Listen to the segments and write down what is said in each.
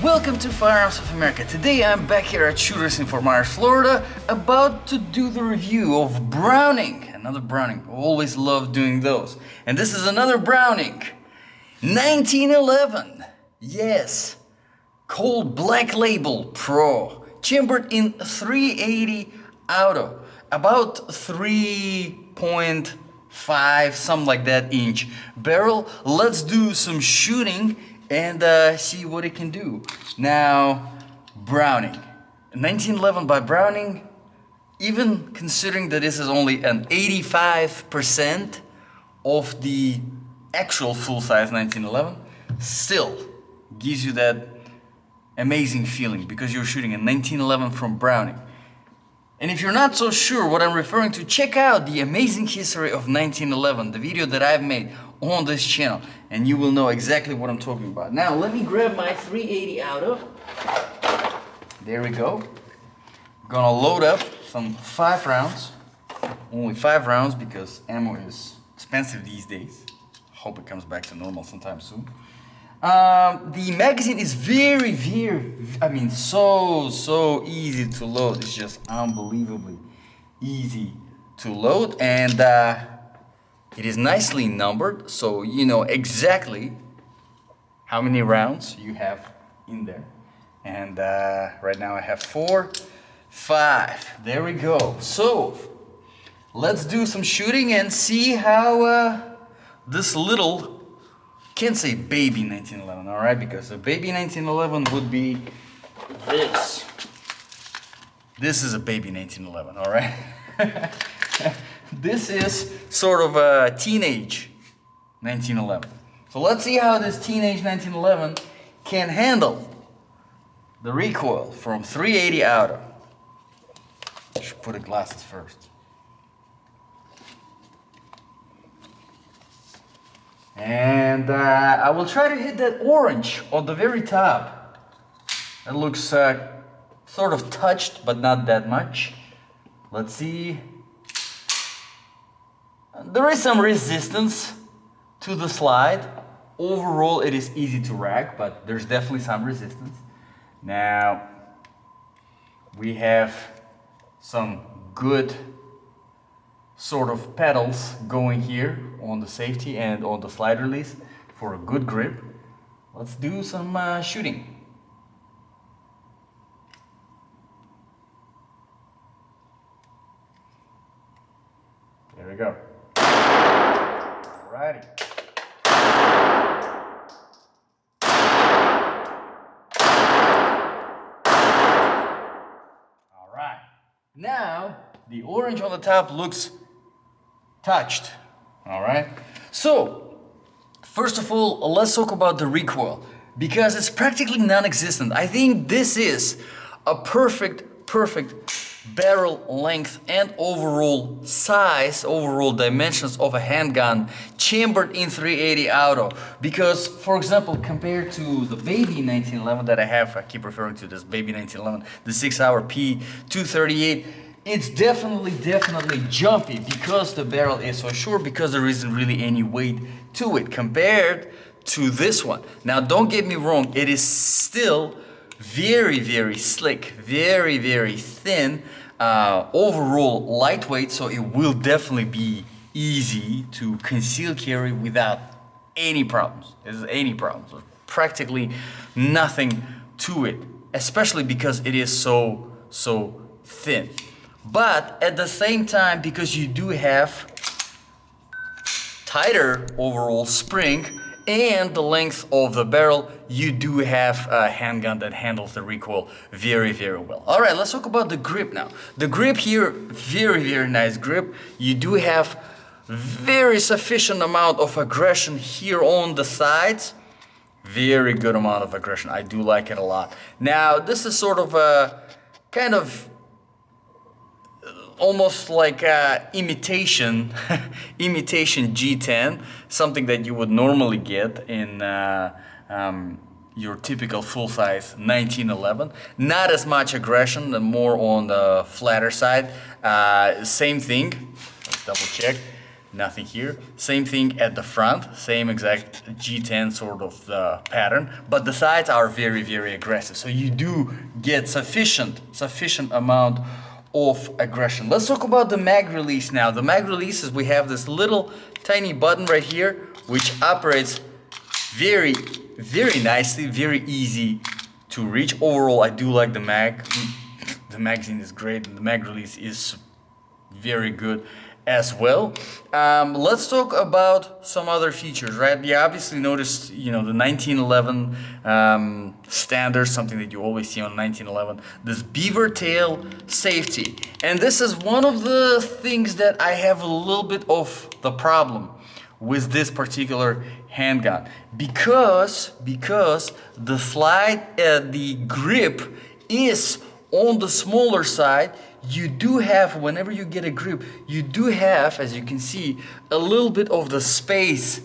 Welcome to Firearms of America. Today I'm back here at Shooters in Fort Myers, Florida, about to do the review of Browning. Another Browning. Always love doing those. And this is another Browning. 1911. Yes. Cold Black Label Pro. Chambered in 380 auto. About 3.5, something like that inch barrel. Let's do some shooting and see what it can do. Now, Browning. 1911 by Browning, even considering that this is only an 85% of the actual full-size 1911, still gives you that amazing feeling because you're shooting a 1911 from Browning. And if you're not so sure what I'm referring to, check out the amazing history of 1911, the video that I've made on this channel, and you will know exactly what I'm talking about. Now let me grab my 380 auto. There we go. I'm gonna load up some 5 rounds. Only 5 rounds because ammo is expensive these days. Hope it comes back to normal sometime soon. The magazine is very, so easy to load. It's just unbelievably easy to load, and it is nicely numbered, so you know exactly how many rounds you have in there. And right now I have 4, 5. There we go. So let's do some shooting and see how this little, can't say baby 1911, all right? Because a baby 1911 would be this. This is a baby 1911, all right? This is sort of a teenage 1911. So let's see how this teenage 1911 can handle the recoil from 380 auto. I should put the glasses first. And I will try to hit that orange on the very top. It looks sort of touched, but not that much. Let's see. There is some resistance to the slide. Overall, it is easy to rack, but there's definitely some resistance. Now, we have some good sort of pedals going here on the safety and on the slide release for a good grip. Let's do some shooting. There we go. Alrighty. Alright. Now, the orange on the top looks touched. Alright. So, first of all, let's talk about the recoil. Because it's practically non-existent. I think this is a perfect barrel length and overall size, overall dimensions of a handgun chambered in 380 auto. Because, for example, compared to the baby 1911 that I have, I keep referring to this baby 1911, the 6-hour P238, it's definitely jumpy because the barrel is so short, because there isn't really any weight to it compared to this one. Now, don't get me wrong, it is still very slick, very thin, overall lightweight, so it will definitely be easy to conceal carry without any problems. There's practically nothing to it, especially because it is so thin. But at the same time, because you do have tighter overall spring and the length of the barrel, you do have a handgun that handles the recoil very well. All right, let's talk about the grip now. The grip here, very nice grip. You do have very sufficient amount of aggression here on the sides. Very good amount of aggression. I do like it a lot. Now, this is sort of a kind of almost like imitation imitation G10, something that you would normally get in your typical full-size 1911. Not as much aggression, and more on the flatter side. Same thing, let's double check, nothing here. Same thing at the front, same exact G10 sort of pattern, but the sides are very, very aggressive. So you do get sufficient amount of aggression. Let's talk about the mag release now. The mag release is we have this little tiny button right here, which operates very, very nicely, very easy to reach. Overall, I do like the mag. The magazine is great, and the mag release is very good as well. Let's talk about some other features, right? You obviously noticed, you know, the 1911 standard, something that you always see on 1911, this beaver tail safety. And this is one of the things that I have a little bit of the problem with this particular handgun, because the slide, the grip is on the smaller side. You do have, whenever you get a grip, you do have, as you can see, a little bit of the space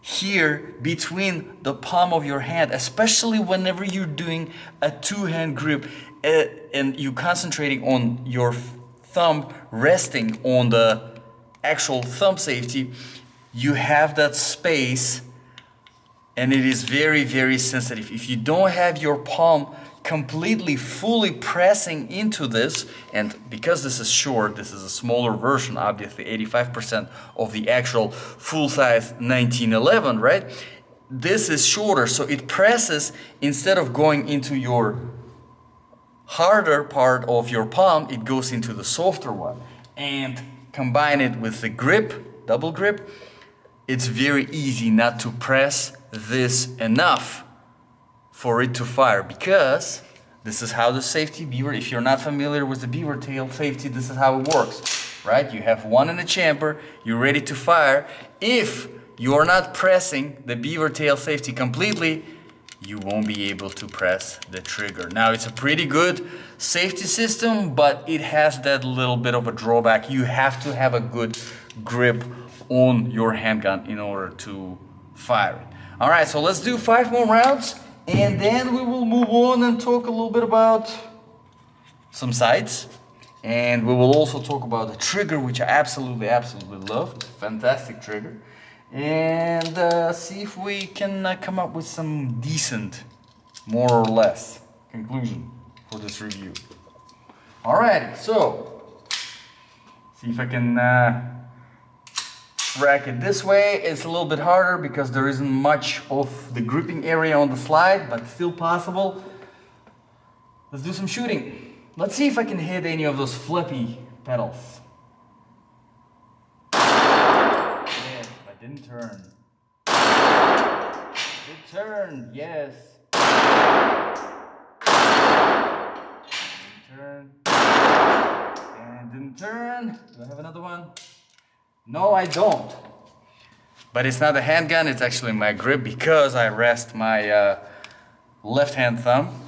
here between the palm of your hand, especially whenever you're doing a two-hand grip and you're concentrating on your thumb resting on the actual thumb safety. You have that space, and it is very, very sensitive. If you don't have your palm completely, fully pressing into this, and because this is short, this is a smaller version, obviously 85% of the actual full-size 1911, right? This is shorter, so it presses, instead of going into your harder part of your palm, it goes into the softer one. And combine it with the grip, double grip, it's very easy not to press this enough for it to fire, because this is how the safety beaver, if you're not familiar with the beaver tail safety, this is how it works, right? You have one in the chamber, you're ready to fire. If you are not pressing the beaver tail safety completely, you won't be able to press the trigger. Now, it's a pretty good safety system, but it has that little bit of a drawback. You have to have a good grip on your handgun in order to fire it. All right, so let's do 5 more rounds, and then we will move on and talk a little bit about some sights. And we will also talk about the trigger, which I absolutely love. It's a fantastic trigger. And see if we can come up with some decent, more or less, conclusion for this review. Alrighty, so see if I can rack it this way. It's a little bit harder because there isn't much of the gripping area on the slide, but still possible. Let's do some shooting. Let's see if I can hit any of those flippy pedals. Yes, but didn't turn. It turned, yes. Didn't turn. And didn't turn. Do I have another one? No, I don't. But it's not a handgun, it's actually my grip, because I rest my left hand thumb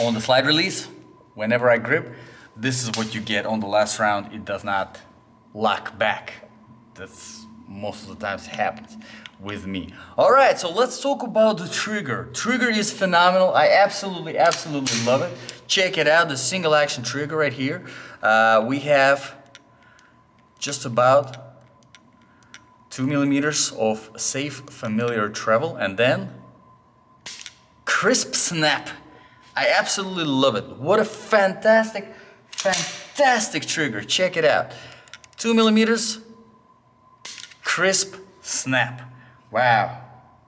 on the slide release. Whenever I grip, this is what you get on the last round. It does not lock back. That's most of the times happens with me. All right, so let's talk about the trigger. Trigger is phenomenal. I absolutely love it. Check it out, the single action trigger right here. We have just about 2 millimeters of safe, familiar travel, and then crisp snap. I absolutely love it. What a fantastic trigger. Check it out. 2 millimeters, crisp snap. Wow.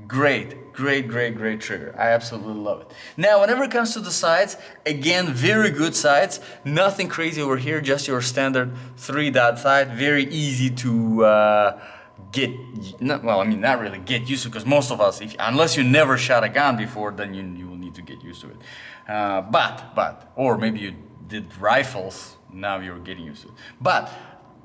Great trigger. I absolutely love it. Now, whenever it comes to the sights, again, very good sights. Nothing crazy over here, just your standard 3-dot sight. Very easy to not really get used to, because most of us, unless you never shot a gun before, then you will need to get used to it. Or maybe you did rifles, now you're getting used to it. But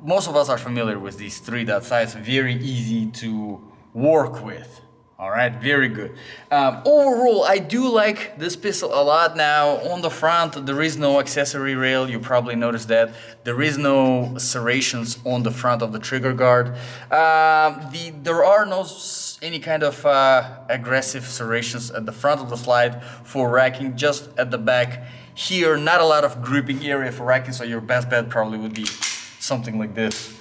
most of us are familiar with these 3-dot sights, very easy to work with. All right, very good. Overall, I do like this pistol a lot. Now, on the front, there is no accessory rail. You probably noticed that. There is no serrations on the front of the trigger guard. There are no any kind of aggressive serrations at the front of the slide for racking, just at the back. Here, not a lot of gripping area for racking, so your best bet probably would be something like this.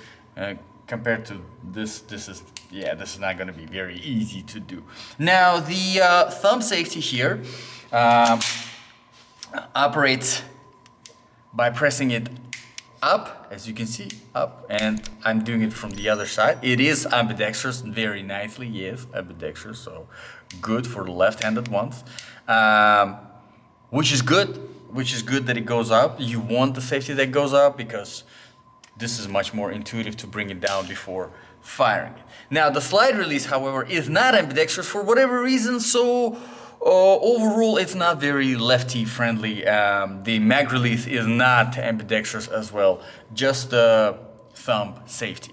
Compared to this is not going to be very easy to do. Now the thumb safety here operates by pressing it up, as you can see, up, and I'm doing it from the other side. It is ambidextrous, very nicely, yes, ambidextrous, so good for the left-handed ones, which is good that it goes up. You want the safety that goes up because this is much more intuitive to bring it down before firing it. Now the slide release, however, is not ambidextrous for whatever reason, so overall it's not very lefty friendly. The mag release is not ambidextrous as well, just the thumb safety.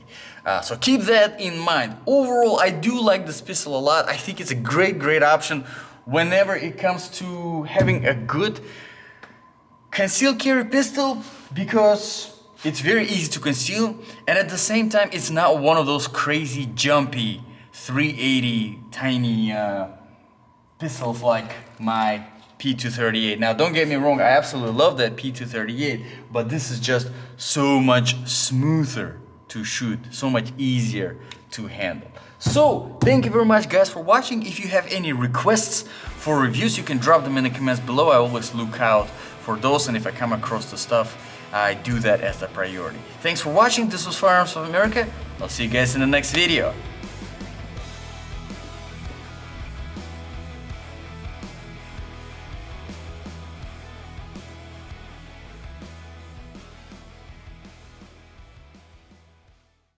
So keep that in mind. Overall, I do like this pistol a lot. I think it's a great option whenever it comes to having a good concealed carry pistol, because it's very easy to conceal, and at the same time, it's not one of those crazy jumpy 380 tiny pistols like my P238. Now, don't get me wrong, I absolutely love that P238, but this is just so much smoother to shoot, so much easier to handle. So, thank you very much guys for watching. If you have any requests for reviews, you can drop them in the comments below. I always look out for those, and if I come across the stuff, I do that as a priority. Thanks for watching. This was Firearms of America. I'll see you guys in the next video.